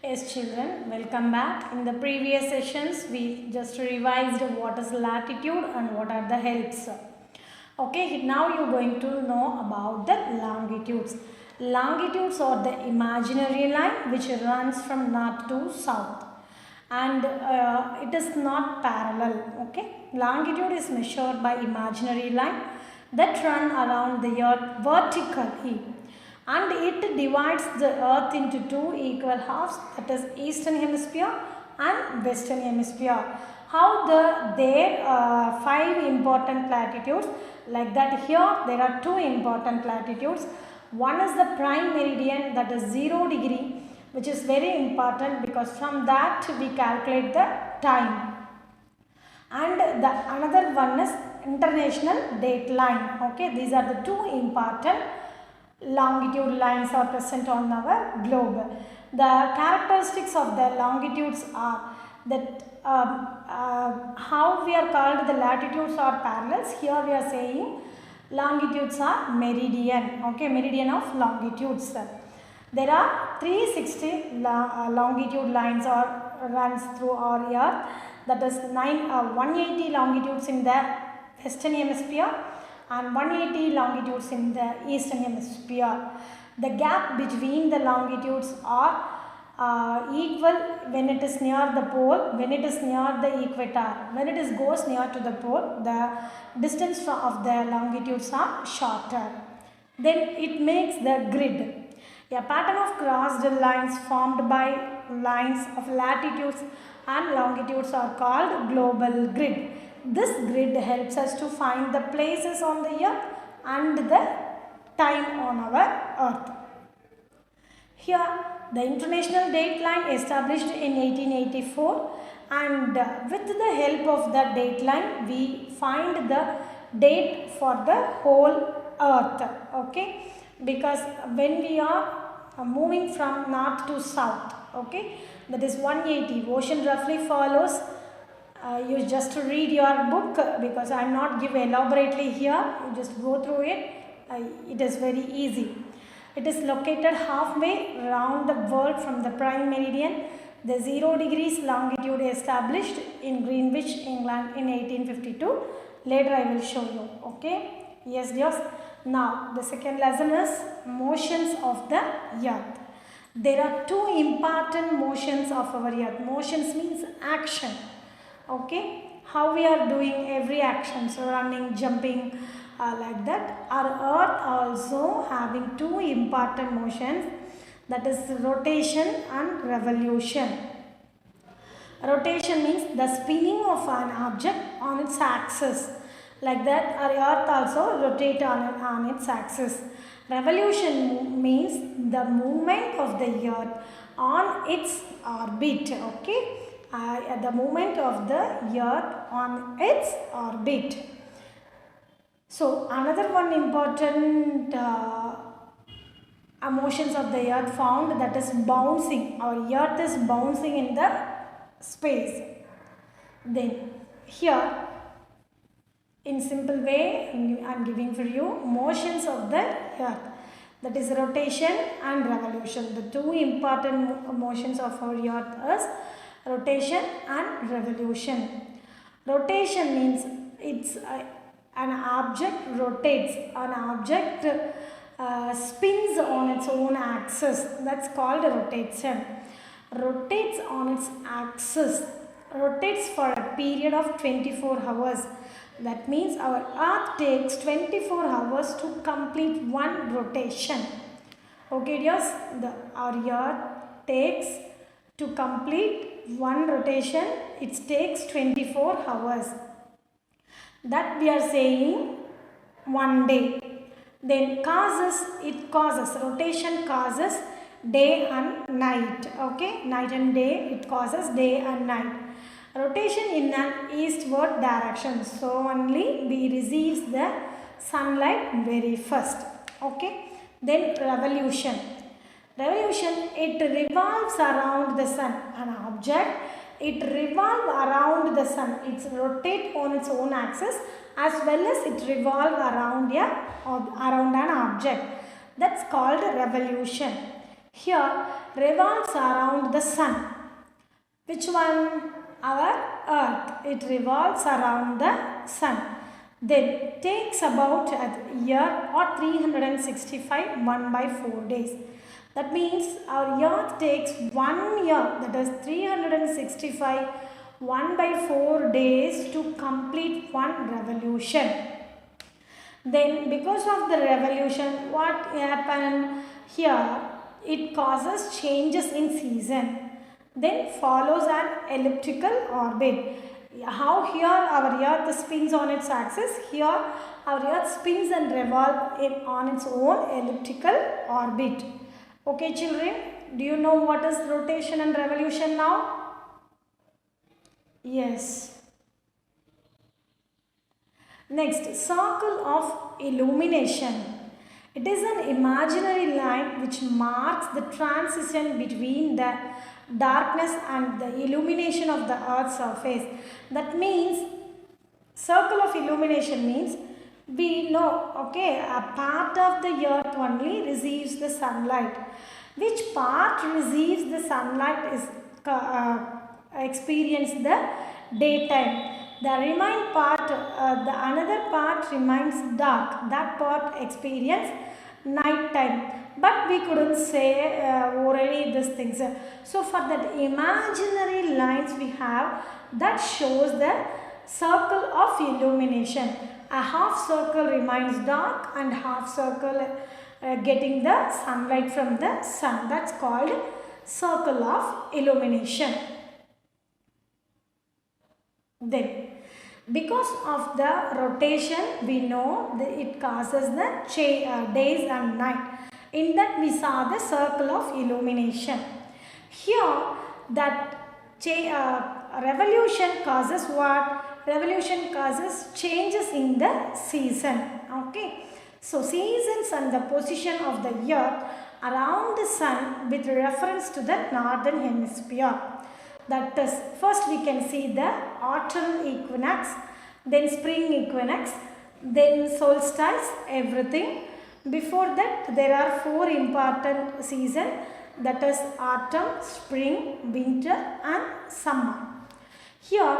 Yes, children, welcome back. In the previous sessions, we just revised what is latitude and what are the helps. Okay, now you're going to know about the longitudes. Longitudes are the imaginary line which runs from north to south, and it is not parallel. Okay, longitude is measured by imaginary line that run around the earth vertically, and it divides the earth into two equal halves, that is eastern hemisphere and western hemisphere. How there are five important latitudes, like that here there are two important latitudes. One is the prime meridian, that is 0 degree, which is very important because from that we calculate the time, and the another one is international date line. Okay, these are the two important longitude lines are present on our globe. The characteristics of the longitudes are that how we are called the latitudes are parallels. Here we are saying longitudes are meridian. Okay, meridian of longitudes. There are 360 longitude lines or runs through our earth, that is 180 longitudes in the western hemisphere and 180 longitudes in the eastern hemisphere. The gap between the longitudes are equal when it is near the pole, when it is near the equator. When it goes near to the pole, the distance of the longitudes are shorter. Then it makes the grid. A pattern of crossed lines formed by lines of latitudes and longitudes are called global grid. This grid helps us to find the places on the earth and the time on our earth. Here, the international date line established in 1884, and with the help of the date line, we find the date for the whole earth. Okay, because when we are moving from north to south, okay, that is 180. Ocean roughly follows. You just read your book because I am not give elaborately here. You just go through it. It is very easy. It is located halfway around the world from the prime meridian. The 0 degrees longitude established in Greenwich, England in 1852. Later I will show you. Okay. Yes, yes. Now the second lesson is motions of the earth. There are two important motions of our earth. Motions means action. Okay, how we are doing every action, so running, jumping, like that. Our earth also having two important motions, that is rotation and revolution. Rotation means the spinning of an object on its axis, like that our earth also rotate on its axis. Revolution means the movement of the earth on its orbit. Okay, the movement of the earth on its orbit. So another one important motions of the earth found, that is bouncing. Our earth is bouncing in the space. Then here in simple way I am giving for you motions of the earth, that is rotation and revolution. The two important motions of our earth is rotation and revolution. Rotation means it's an object rotates, an object spins on its own axis, that's called rotation. Rotates on its axis, rotates for a period of 24 hours. That means our earth takes 24 hours to complete one rotation. Okay, dears, our earth takes to complete one rotation, it takes 24 hours. That we are saying one day. Then rotation causes day and night. Okay, night and day, it causes day and night. Rotation in an eastward direction, so only we receives the sunlight very first. Okay, then revolution. Revolution, it revolves around the sun. An object, it revolves around the sun. It rotates on its own axis as well as it revolves around an object. That's called revolution. here revolves around the sun. Which one? Our earth. It revolves around the sun. Then takes about a year or 365 1 by 4 days. That means our earth takes 1 year, that is 365 1 by 4 days to complete one revolution. Then because of the revolution, what happened here? It causes changes in season. Then follows an elliptical orbit. How here our earth spins on its axis, here our earth spins and revolves on its own elliptical orbit. Okay children, do you know what is rotation and revolution now? Yes. Next, circle of illumination. It is an imaginary line which marks the transition between the darkness and the illumination of the earth's surface. That means, circle of illumination means we know, okay, a part of the earth only receives the sunlight. Which part receives the sunlight is experience the daytime. The remaining part, the another part remains dark. That part experience night time. But we couldn't say orally these things. So for that imaginary lines we have, that shows the circle of illumination. A half circle remains dark and half circle getting the sunlight from the sun. That's called circle of illumination. Then, because of the rotation, we know that it causes the days and night. In that we saw the circle of illumination. Here, that revolution causes what? Revolution causes changes in the season. Okay. So, seasons and the position of the earth around the sun with reference to the northern hemisphere. That is, first we can see the autumn equinox, then spring equinox, then solstice, everything. Before that, there are 4 important seasons, that is autumn, spring, winter and summer. Here,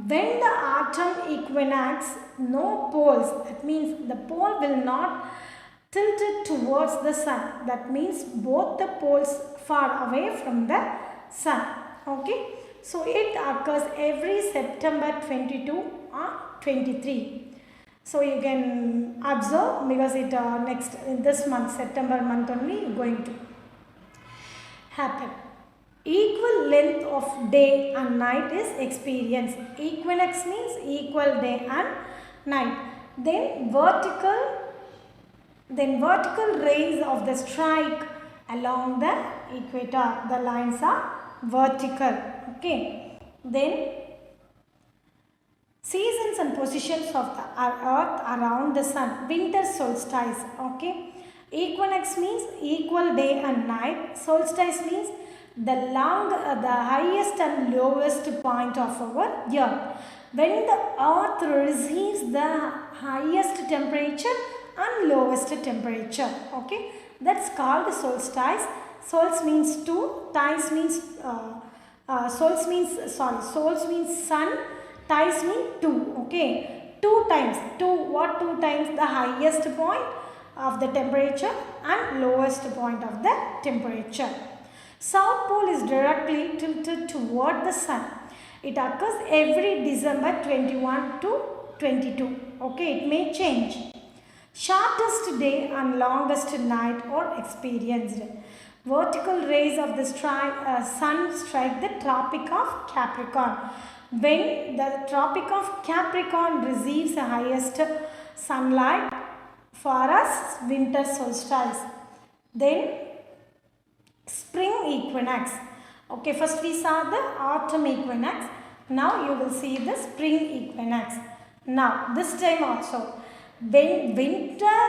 when the autumn equinox, no poles, that means the pole will not tilt it towards the sun. That means both the poles far away from the sun. Okay, so it occurs every September 22 or 23. So you can observe because it next this month, September month only going to happen. Equal length of day and night is experienced. Equinox means equal day and night. Then vertical rays of the strike along the equator. The lines are vertical. Okay. Then seasons and positions of the earth around the sun. Winter solstice. Okay. Equinox means equal day and night. Solstice means the highest and lowest point of our year. When the earth receives the highest temperature and lowest temperature. Okay. That's called solstice. Sols means 2, ties means sols means sun, ties mean 2. Okay, 2 times. 2 times? The highest point of the temperature and lowest point of the temperature. South pole is directly tilted toward the sun. It occurs every December 21 to 22. Okay, it may change. Shortest day and longest night are experienced. Vertical rays of the sun strike the Tropic of Capricorn. When the Tropic of Capricorn receives the highest sunlight, for us winter solstice. Then spring equinox. Okay, first we saw the autumn equinox. Now you will see the spring equinox. Now this time also, when winter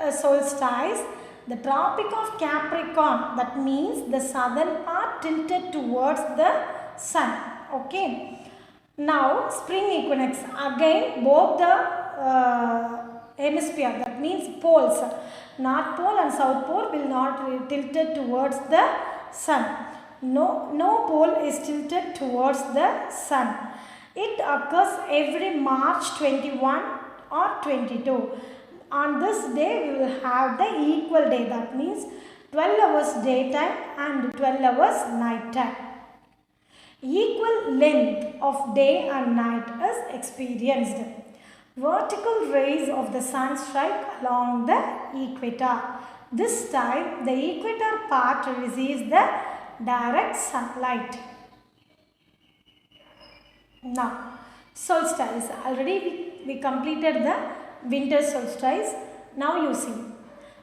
solstice, the Tropic of Capricorn, that means the southern part tilted towards the sun. Okay. Now spring equinox, again both the hemisphere, that means poles. North pole and south pole will not be tilted towards the sun. No pole is tilted towards the sun. It occurs every March 21 or 22. On this day we will have the equal day, that means 12 hours daytime and 12 hours night time. Equal length of day and night is experienced. Vertical rays of the sun strike along the equator. This time the equator part receives the direct sunlight. Now, solstice. Already we completed the winter solstice. Now you see.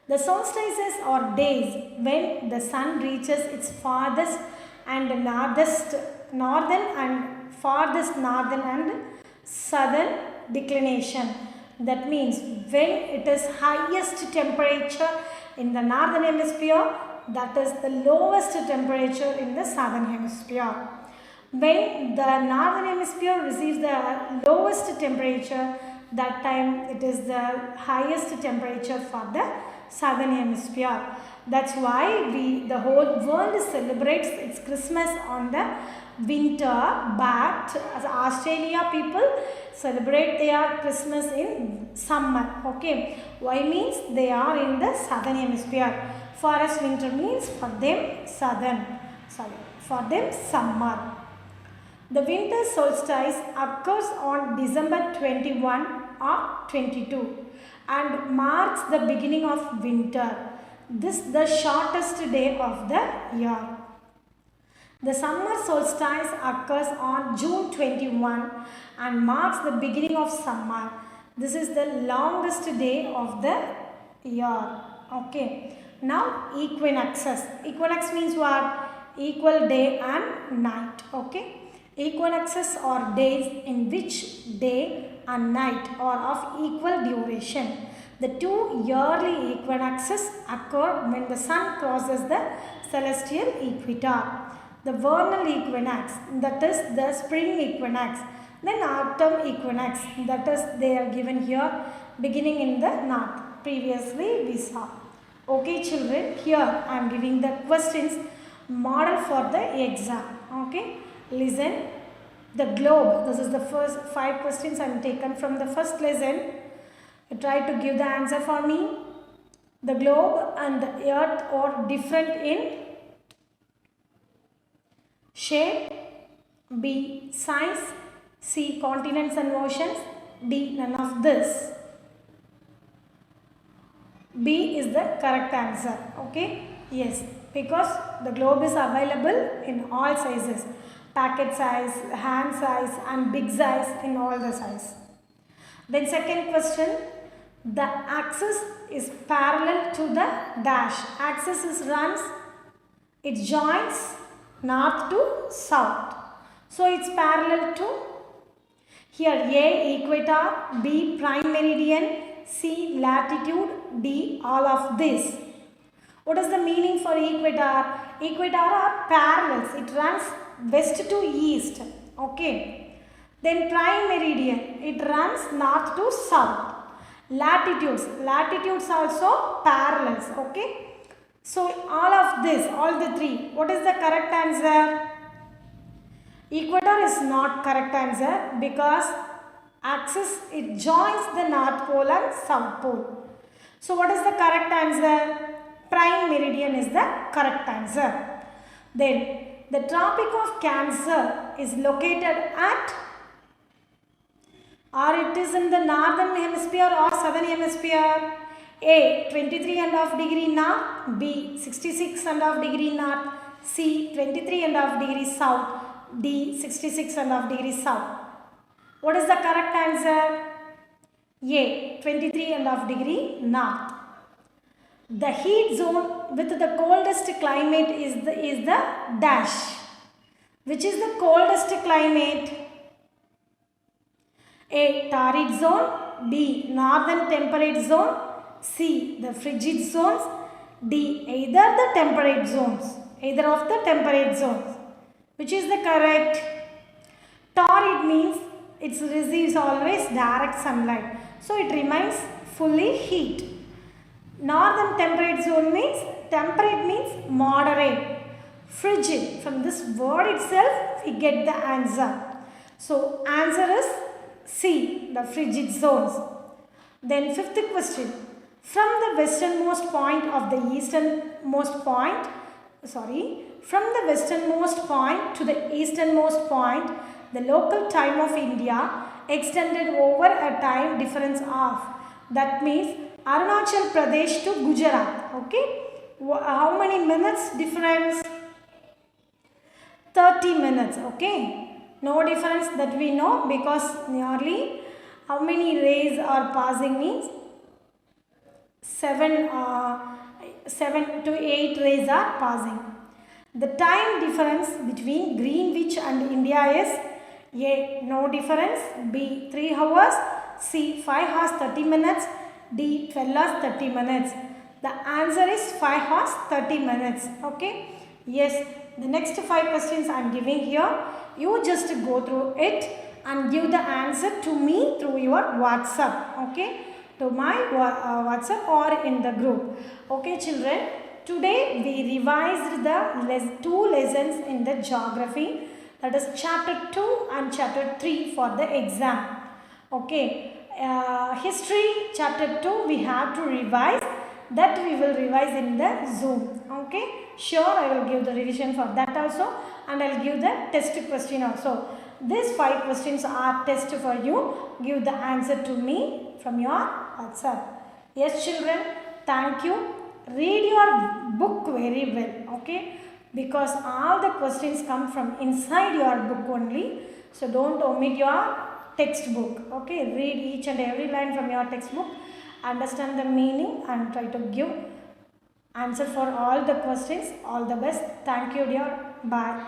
The solstices are days when the sun reaches its farthest and northern and southern declination. That means when it is highest temperature in the northern hemisphere, that is the lowest temperature in the southern hemisphere. When the northern hemisphere receives the lowest temperature, that time it is the highest temperature for the southern hemisphere. That's why the whole world celebrates its Christmas on the winter, but as Australia people celebrate their Christmas in summer. Okay, why means they are in the southern hemisphere. For us winter means for them summer. The winter solstice occurs on December 21 or 22 and marks the beginning of winter. This is the shortest day of the year. The summer solstice occurs on June 21 and marks the beginning of summer. This is the longest day of the year. Okay. Now equinoxes. Equinox means what? Equal day and night. Okay. Equinoxes are days in which day and night are of equal duration. The two yearly equinoxes occur when the sun crosses the celestial equator. The vernal equinox, that is the spring equinox. Then autumn equinox, that is they are given here beginning in the north. Previously we saw. Okay children, here I am giving the questions model for the exam. Okay, listen. The globe, this is the first 5 questions I am taken from the first lesson. Try to give the answer for me. The globe and the earth are different in shape, B, size, C, continents and oceans, D, none of this. B is the correct answer. Okay, yes, because the globe is available in all sizes, packet size, hand size and big size, in all the size. Then second question, the axis is parallel to the dash. Axis is runs, it joins north to south. So it's parallel to here A, equator, B, prime meridian, C, latitude, D, all of this. What is the meaning for equator? Equator are parallels. It runs west to east. Okay. Then prime meridian, it runs north to south. Latitudes also parallels. Okay. So all of this, all the three, what is the correct answer? Equator is not correct answer because axis, it joins the north pole and south pole. So what is the correct answer? Prime meridian is the correct answer. Then the Tropic of Cancer is located at, or it is in the northern hemisphere or southern hemisphere? A, 23.5 degree north, B, 66.5 degree north, C, 23.5 degree south, D, 66.5 degree south. What is the correct answer? A, 23.5 degree north. The heat zone with the coldest climate is the dash. Which is the coldest climate? A, torrid zone, B, northern temperate zone, C, the frigid zones, D, either the temperate zones. Either of the temperate zones. Which is the correct? Torrid means it receives always direct sunlight. So it remains fully heat. Northern temperate means moderate. Frigid, from this word itself we get the answer. So answer is C, the frigid zones. Then fifth question. From the westernmost point to the easternmost point, the local time of India extended over a time difference of, that means Arunachal Pradesh to Gujarat. Okay, how many minutes difference? 30 minutes. Okay, no difference that we know, because nearly how many rays are passing means 7 to 8 rays are passing. The time difference between Greenwich and India is A, no difference, B, 3 hours, C, 5 hours 30 minutes, D, 12 hours 30 minutes. The answer is 5 hours 30 minutes. Okay. Yes, the next 5 questions I am giving here. You just go through it and give the answer to me through your WhatsApp. Okay. To my WhatsApp or in the group. Okay children. Today we revised the 2 lessons in the geography. That is chapter 2 and chapter 3 for the exam. Okay. History chapter 2 we have to revise. That we will revise in the Zoom. Okay. Sure, I will give the revision for that also, and I will give the test question also. These 5 questions are test for you. Give the answer to me from your WhatsApp. Yes children, thank you. Read your book very well. Okay. Because all the questions come from inside your book only. So don't omit your textbook. Okay. Read each and every line from your textbook. Understand the meaning and try to give answer for all the questions. All the best. Thank you dear. Bye.